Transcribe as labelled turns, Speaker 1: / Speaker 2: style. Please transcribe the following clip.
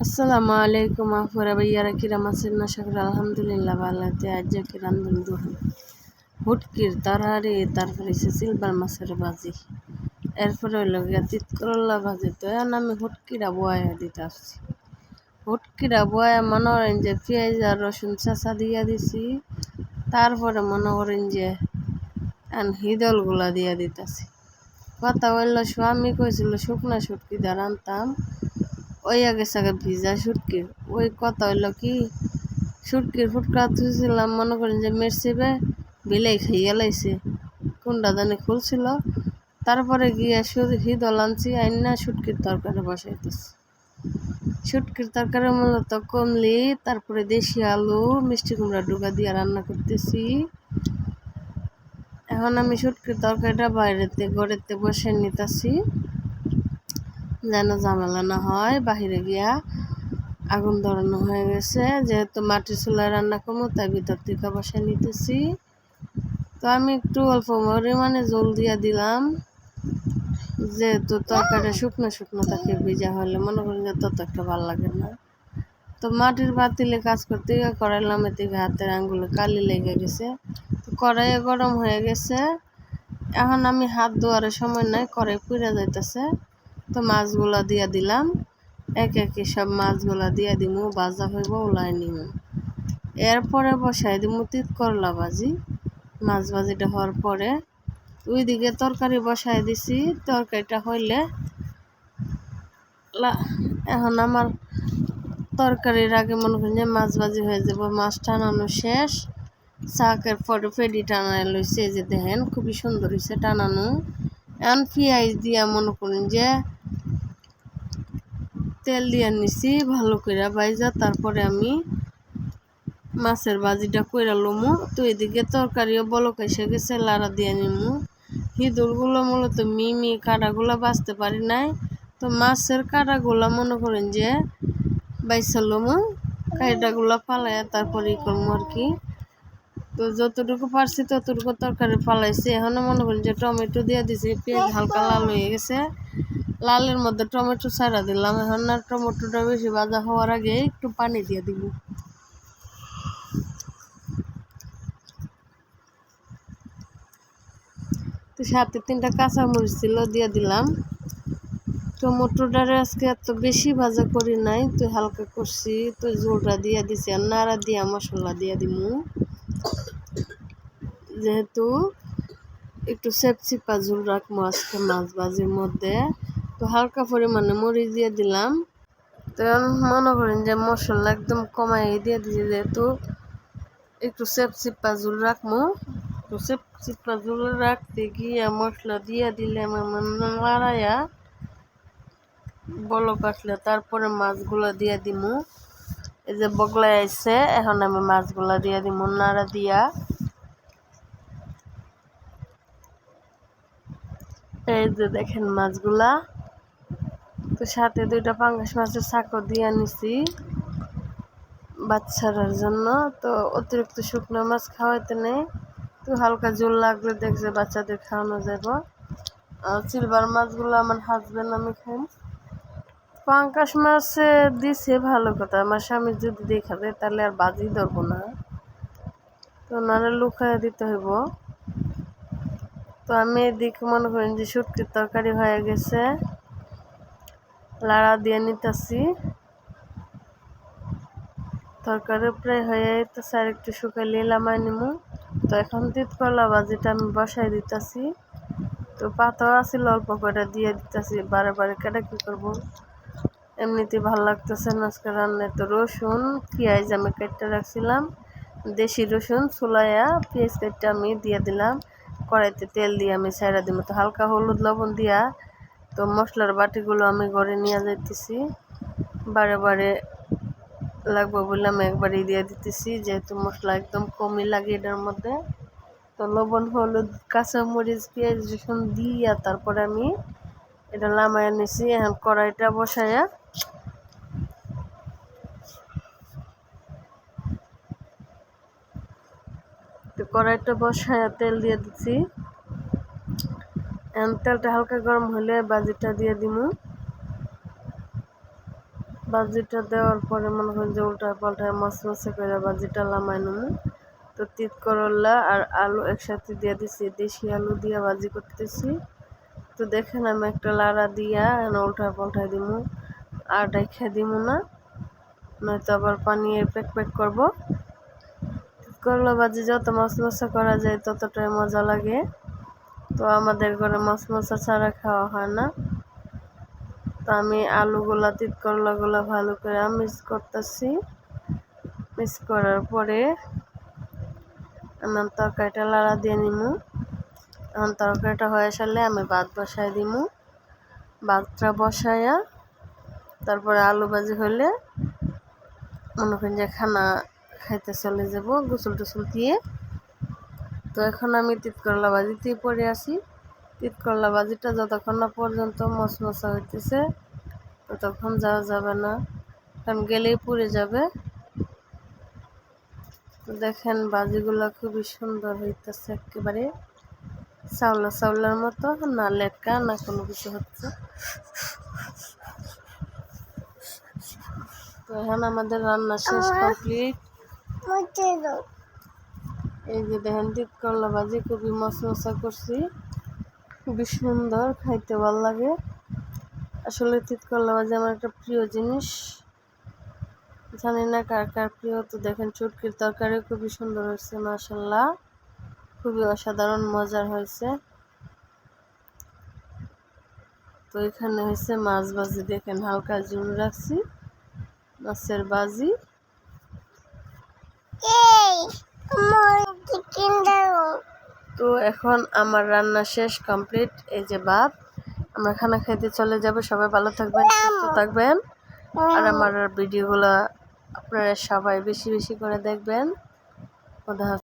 Speaker 1: আসসালামু আলাইকুম আফুরা ভাইয়ারা কিরাম আছেন? না সকলে আলহামদুলিল্লাহ ভালো আছে। আজ কি রান্ধুন দুহন হুটকির তরহারি, তারপরে সিলভার মাছের ভাজি, এরপরে হইল গিয়া তিত করল্লা ভাজি। তো এখন আমি হুটকিরা বয়া দিতে আসছি। হুটকিরা বয়া মনে করেন যে পেঁয়াজ আর রসুন চেঁচা দিয়া দিছি, তারপরে মনে করেন যে হিদলগুলা দিয়া দিতেছি। কথা হইল স্বামী কইছিল শুকনা শুটকি দিয়ে রানতাম, ওই আগে সাগে ভিজা শুটকির ওই কথা হইল কি শুটকির ফুটকা ধুয়েছিলাম, মনে করেন যে মেরছিবে বিলাই খাইয়া লাইছে, কোনটা জানি খুলছিল। তারপরে গিয়া হিদল আনছি, আইনা শুটকির তরকারি বসাইতেছি। শুটকির তরকারি মূলত কমলি, তারপরে দেশি আলু মিষ্টি কুমড়া ডুগা দিয়ে রান্না করতেছি। এখন আমি শুটকির তরকারিটা বাইরেতে গড়েতে বসে নিতেছি, যেন ঝামেলা না হয়। বাহিরে গিয়া আগুন ধরানো হয়ে গেছে, যেহেতু মাটির চুলায় রান্না করবো তাই ভিতর থেকে বসে নিতেছি। তো আমি একটু অল্প পরিমাণে জল দিয়া দিলাম, যেহেতু তরকারিটা শুকনো শুকনো থাকে, ভিজা হলে মনে করেন যে তত একটা ভালো লাগে না। তো মাটির পাতিলে কাজ করতে গিয়ে কড়াইলাম, এতে হাতের আঙ্গুলে কালি লেগে গেছে। তো কড়াইয়ে গরম হয়ে গেছে, এখন আমি হাত ধোয়ার সময় নাই, কড়াই পুড়ে যাইতেছে। তো মাছগুলা দিয়া দিলাম, এক একে সব মাছগুলা দিয়া দিমু, ভাজা হইব ওলাই নিমু। এরপরে বসাই দিমু তিত করলা ভাজি। মাছ ভাজিটা হওয়ার পরে ওইদিকে তরকারি বসাই দিছি। তরকারিটা হইলে এখন আমার তরকারির আগে মনে করেন যে মাছ ভাজি হয়ে যাব। মাছ টানানো শেষ, শাকের পরে ফেডি টানাই লইছে, যে দেখেন খুবই সুন্দর হয়েছে টানানো। এখন পেঁয়াজ দিয়া মনে করেন যে তেল দিয়ে নিছি ভালো করে বাইজা, তারপরে আমি মাছের ভাজিটা কইরা লমু। তো এদিকে তরকারিও বলক এসে গেছে, লাড়া দিয়ে নিমু। হিদুরগুলো মূলত মিমি কাঁটাগুলো বাঁচতে পারি নাই, তো মাছের কাঁটাগুলো মনে করেন যে বাইসা লমু, কাঁটাগুলো পালাইয়া তারপরে করবো আর কি। তো যতটুকু পারছি ততটুকু তরকারি পালাইছি। এখনও মনে করেন যে টমেটো দিয়ে দিছি, পেঁয়াজ হালকা লাল হয়ে গেছে, লালের মধ্যে টমেটো ছাড়া দিলাম। এখন আর টমেটোটা বেশি ভাজা হওয়ার আগে একটু পানি দিয়ে দিব। তো সাথে 3টা কাঁচামরিচ ছিল, দিয়ে দিলাম। টমেটোটারে আজকে এত বেশি ভাজা করি নাই, তো হালকা করছি। তো ঝোলটা দিয়ে দিছি, আর নাড়া দিয়া মশলা দিয়ে দিমু, যেহেতু একটু সেপচিপা ঝোল রাখবো আজকে মাছ ভাজির মধ্যে। তো হালকা পরিমাণে মরিচ দিয়ে দিলাম। তো মনে করেন যে মশলা একদম কমাই দিয়ে দিয়েছি, যেহেতু একটু সেপচিপা ঝোল রাখবো। তো সেপচিপা ঝোল রাখতে গিয়ে মশলা দিয়ে দিলে আমার নাড়াইয়া বলক আসলে তারপরে মাছগুলো দিয়ে দিমু। এই যে বগলাই আইছে, এখন আমি মাছগুলা দিয়ে দিমু নাড়া দিয়া। এই যে দেখেন মাছগুলা। তো সাথে 2টা পাঙ্গাস মাছের সাকো দিয়ে নিছি বাচ্চারার জন্য। তো অতিরিক্ত শুকনো মাছ খাওয়াইতে নেই, তো হালকা জল লাগলে দেখছে বাচ্চাদের খাওয়ানো যাব। সিলভার মাছগুলো আমার হাজবেন্ড আমি খাই। পাঙ্গাস মাছে দিছে ভালো কথা, আমার স্বামী যদি দেখা যায় তাহলে আর বাজি ধরবো না, তো ওনারা লুকাইয়া দিতে হইব। তো আমি এদিকে মনে করেন যে শুটকির তরকারি হয়ে গেছে, লাড়া দিয়ে নিতেছি। তরকারি প্রায় হয়ে যেতেছে, আর একটু শুকাইলে লামাই নিমু। তো এখন তিত করলা ভাজিটা আমি বসাই দিতেছি। তো পাতাও আছিল অল্প করে দিয়ে দিতেছি, বারে বারে কেটে কি করবো, এমনিতেই ভালো লাগতেছে না আজকে রান্নায়। তো রসুন পেঁয়াজ আমি কেটে রাখছিলাম, দেশি রসুন চুলাইয়া পেঁয়াজ কেটে আমি দিয়ে দিলাম। কড়াইতে তেল দিয়ে আমি ছাইড়া দিব। তো হালকা হলুদ লবণ দিয়া তো মশলার বাটিগুলো আমি ঘরে নিয়ে যাইতেছি, বারে বারে লাগবে বলে আমি একবারই দিয়ে দিতেছি, যেহেতু মশলা একদম কমই লাগে এটার মধ্যে। তো লবণ হলুদ কাঁচামরিচ পেঁয়াজ রসুন দিয়া তারপরে আমি এটা লামাইয়া নিছি। এখন কড়াইটা বসাইয়া তেল দিয়ে দিচ্ছি। এখন তেলটা হালকা গরম হলে ভাজিটা দিয়ে দিমু। বাজিটা দেওয়ার পরে মনে করেন যে উল্টায় পাল্টায় মশমশে করে বাজিটা লামাই নেবো। তো তিত করলা আর আলু একসাথে দিয়ে দিছি, দেশি আলু দিয়ে বাজি করতেছি। তো দেখেন আমি একটা লাড়া দিয়া উল্টায় পাল্টায় দিমু, আর রেখে দিমু না, নয়তো আবার পানি প্যাক প্যাক করবো। করলা ভাজি যত মশমশা করা যায় ততটাই মজা লাগে। তো আমাদের ঘরে মশমশা ছাড়া খাওয়া হয় না। তো আমি আলুগুলা তিত করলাগুলা ভালো করে মিক্স করতেছি। মিক্স করার পরে আমি তরকারিটা লাড়া দিয়ে নিমু। এখন তরকারিটা হয়ে আসলে আমি ভাত বসাই দিমু। ভাতটা বসাইয়া তারপরে আলু ভাজি হলে মনে করেন যে খানা খাইতে চলে যাব গোসল টোসল দিয়ে। তো এখন আমি তিত করলা ভাজিতেই পড়ে আসি। তিত করলা ভাজিটা যতক্ষণ না পর্যন্ত মশমশা হইতেছে ততক্ষণ যাওয়া যাবে না, কারণ গেলেই পুড়ে যাবে। তো দেখেন ভাজিগুলো খুবই সুন্দর হইতেছে, একেবারে চাউলা চাউলার মতো, না লেটকা না কোনো কিছু হচ্ছে। তো এখন আমাদের রান্না শেষ, কমপ্লিট। এই যে দেখেন তিত করলা ভাজি খুবই মশমশা করছি, খুবই সুন্দর, খাইতে ভালো লাগে। আসলে তিত করলা ভাজি আমার একটা প্রিয় জিনিস, জানি না কার কার প্রিয়। তো দেখেন চুটকির তরকারি খুবই সুন্দর হয়েছে, মাশাআল্লাহ, খুবই অসাধারণ মজার হয়েছে। তো এখানে হয়েছে মাছ ভাজি, দেখেন হালকা ঝুল রাখছি মাছের ভাজি। তো এখন আমার রান্না শেষ, কমপ্লিট। এই যে ভাত, আমরা খানা খেতে চলে যাব। সবাই ভালো থাকবেন, সুস্থ থাকবেন, আর আমার ভিডিওগুলো আপনারা সবাই বেশি বেশি করে দেখবেন। খোদা হাফেজ।